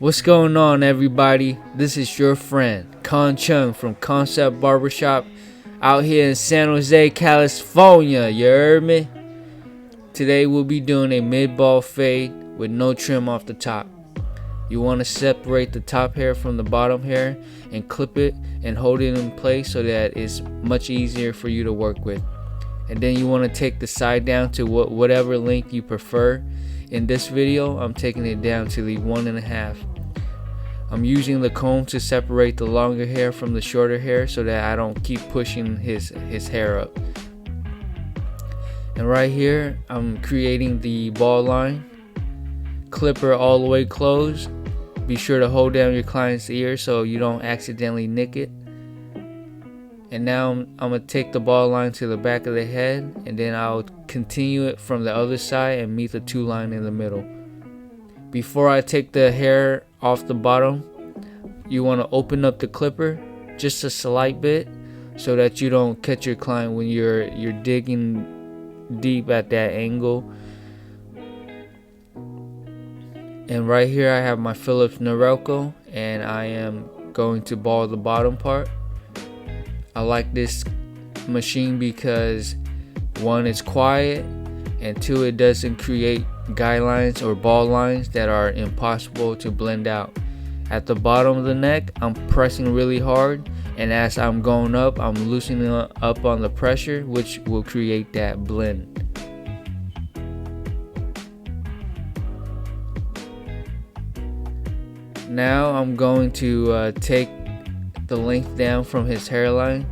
What's going on, everybody? This is your friend Con Chung from Concept Barbershop out here in San Jose, California. You heard me? Today we'll be doing a mid-ball fade with no trim off the top. You want to separate the top hair from the bottom hair and clip it and hold it in place so that it's much easier for you to work with. And then you want to take the side down to whatever length you prefer. In this video, I'm taking it down to the 1.5. I'm using the comb to separate the longer hair from the shorter hair so that I don't keep pushing his hair up. And right here, I'm creating the ball line. Clipper all the way closed. Be sure to hold down your client's ear so you don't accidentally nick it. And now I'm going to take the ball line to the back of the head, and then I'll continue it from the other side and meet the two line in the middle. Before I take the hair off the bottom, you want to open up the clipper just a slight bit so that you don't cut your client when you're digging deep at that angle. And right here I have my Philips Norelco, and I am going to ball the bottom part. I like this machine because one, it's quiet, and two, it doesn't create guidelines or ball lines that are impossible to blend out. At the bottom of the neck, I'm pressing really hard, and as I'm going up, I'm loosening up on the pressure, which will create that blend. Now I'm going to take the length down from his hairline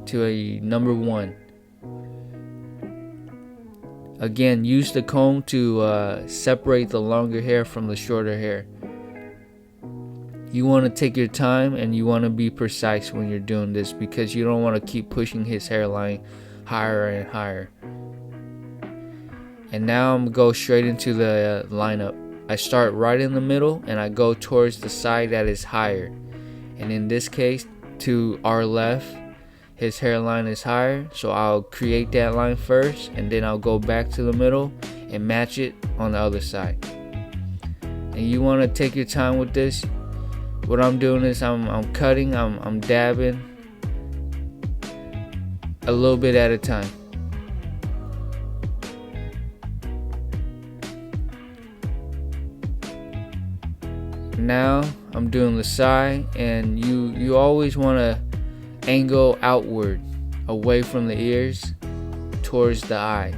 to a number 1. Again, use the comb to separate the longer hair from the shorter hair. You want to take your time and you want to be precise when you're doing this because you don't want to keep pushing his hairline higher and higher. And now I'm going to go straight into the lineup. I start right in the middle and I go towards the side that is higher. And in this case, to our left, his hairline is higher, so I'll create that line first, and then I'll go back to the middle and match it on the other side. And you want to take your time with this. What I'm doing is I'm cutting, I'm dabbing a little bit at a time. Now I'm doing the side, and you always want to angle outward away from the ears towards the eye.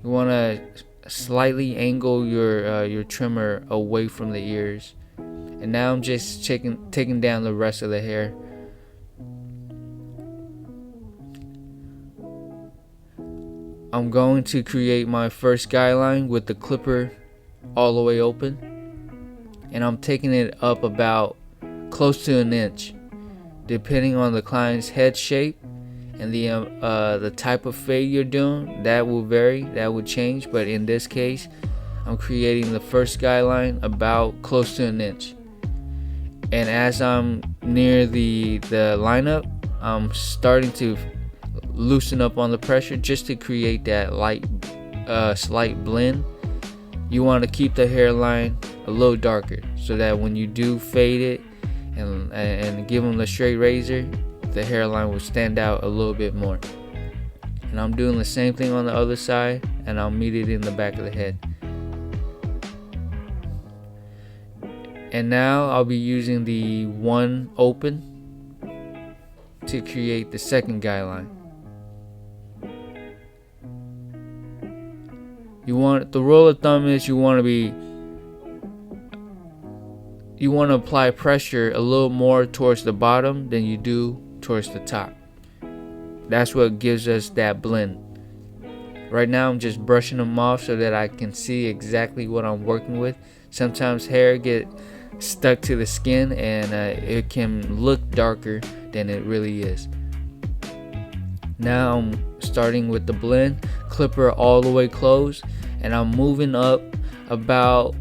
You want to slightly angle your trimmer away from the ears. And now I'm just taking down the rest of the hair. I'm going to create my first guideline with the clipper all the way open. And I'm taking it up about close to an inch, depending on the client's head shape and the type of fade you're doing. That will vary, that will change, but in this case I'm creating the first guideline about close to an inch. And as I'm near the lineup, I'm starting to loosen up on the pressure just to create that slight blend. You want to keep the hairline a little darker so that when you do fade it and give them the straight razor, the hairline will stand out a little bit more. And I'm doing the same thing on the other side, and I'll meet it in the back of the head. And now I'll be using the 1 open to create the second guideline. The rule of thumb is you want to apply pressure a little more towards the bottom than you do towards the top. That's what gives us that blend. Right now I'm just brushing them off so that I can see exactly what I'm working with. Sometimes hair get stuck to the skin and it can look darker than it really is. Now I'm starting with the blend, clipper all the way closed, and I'm moving up about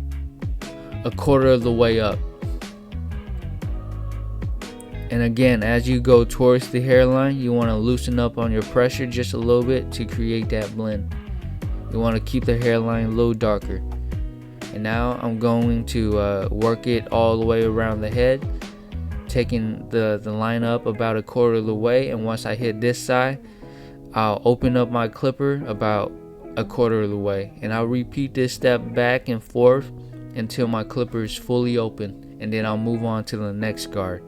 a quarter of the way up. And again, as you go towards the hairline, you want to loosen up on your pressure just a little bit to create that blend. You want to keep the hairline a little darker. And now I'm going to work it all the way around the head, taking the line up about a quarter of the way. And once I hit this side, I'll open up my clipper about a quarter of the way, and I'll repeat this step back and forth until my clipper is fully open, and then I'll move on to the next guard.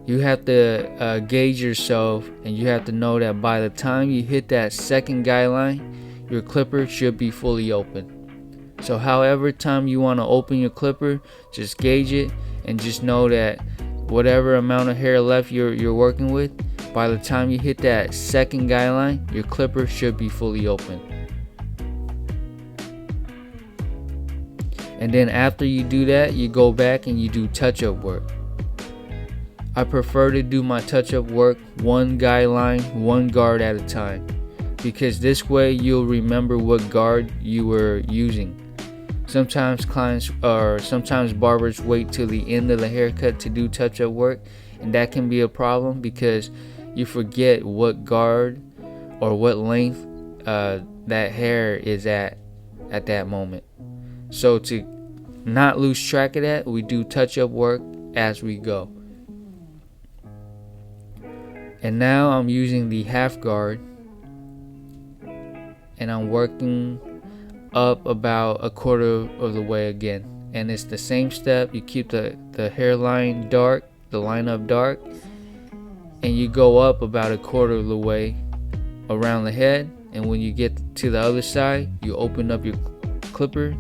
You have to gauge yourself, and you have to know that by the time you hit that second guideline, your clipper should be fully open. So however time you want to open your clipper, just gauge it, and just know that whatever amount of hair left you're working with, by the time you hit that second guideline, your clipper should be fully open. And then after you do that, you go back and you do touch-up work. I prefer to do my touch-up work one guideline, one guard at a time, because this way you'll remember what guard you were using. Sometimes clients or sometimes barbers wait till the end of the haircut to do touch-up work, and that can be a problem because you forget what guard or what length that hair is at that moment. So to not lose track of that, we do touch-up work as we go. And now I'm using the half guard, and I'm working up about a quarter of the way again. And it's the same step. You keep the hairline dark, the line up dark, and you go up about a quarter of the way around the head. And when you get to the other side, you open up your clipper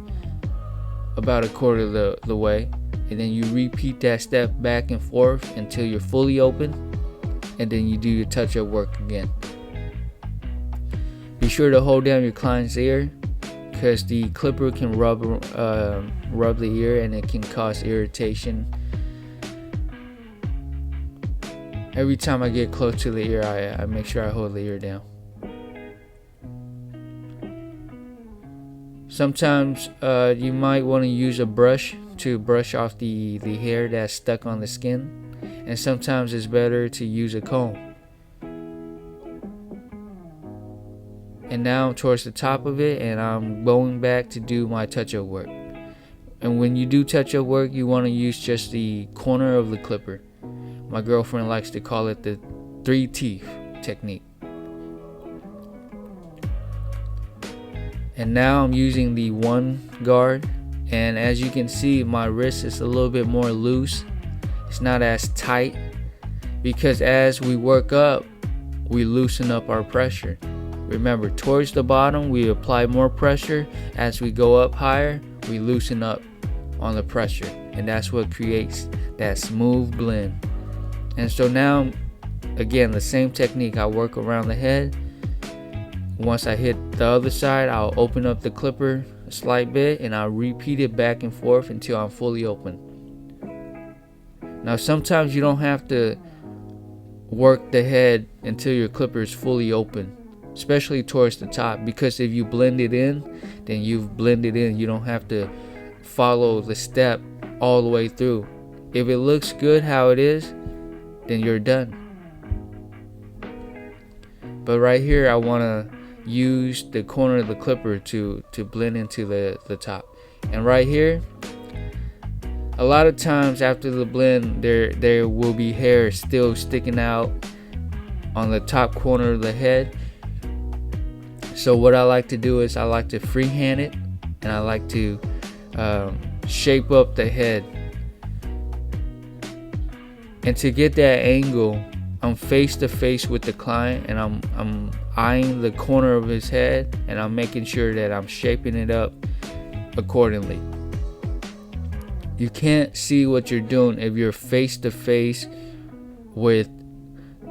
about a quarter of the way, and then you repeat that step back and forth until you're fully open, and then you do your touch-up work again. Be sure to hold down your client's ear, because the clipper can rub the ear, and it can cause irritation. Every time I get close to the ear, I make sure I hold the ear down. Sometimes you might want to use a brush to brush off the hair that's stuck on the skin, and sometimes it's better to use a comb. And now I'm towards the top of it, and I'm going back to do my touch-up work. And when you do touch-up work, you want to use just the corner of the clipper. My girlfriend likes to call it the 3 teeth technique. And now I'm using the one guard, and as you can see, my wrist is a little bit more loose. It's not as tight, because as we work up, we loosen up our pressure. Remember, towards the bottom we apply more pressure. As we go up higher, we loosen up on the pressure, and that's what creates that smooth blend. And so now, again, the same technique. I work around the head. Once I hit the other side, I'll open up the clipper a slight bit, and I'll repeat it back and forth until I'm fully open. Now sometimes you don't have to work the head until your clipper is fully open, especially towards the top, because if you blend it in, then you've blended in. You don't have to follow the step all the way through. If it looks good how it is, then you're done. But right here, I want to use the corner of the clipper to blend into the top. And right here, a lot of times after the blend, there will be hair still sticking out on the top corner of the head. So what I like to do is I like to freehand it, and I like to shape up the head. And to get that angle, I'm face to face with the client, and I'm eyeing the corner of his head, and I'm making sure that I'm shaping it up accordingly. You can't see what you're doing if you're face to face with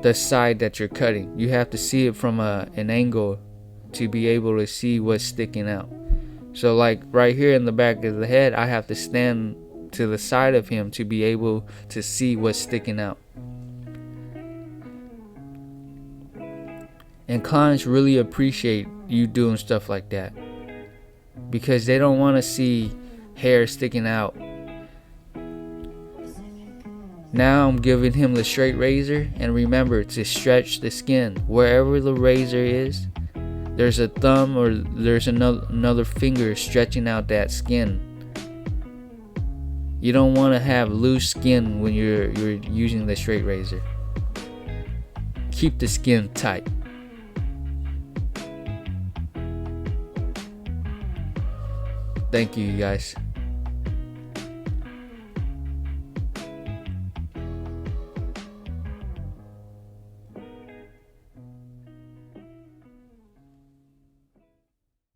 the side that you're cutting. You have to see it from an angle to be able to see what's sticking out. So like right here in the back of the head, I have to stand to the side of him to be able to see what's sticking out. And clients really appreciate you doing stuff like that, because they don't want to see hair sticking out. Now I'm giving him the straight razor, and remember to stretch the skin. Wherever the razor is, there's a thumb or there's another finger stretching out that skin. You don't want to have loose skin when you're using the straight razor. Keep the skin tight. Thank you, guys.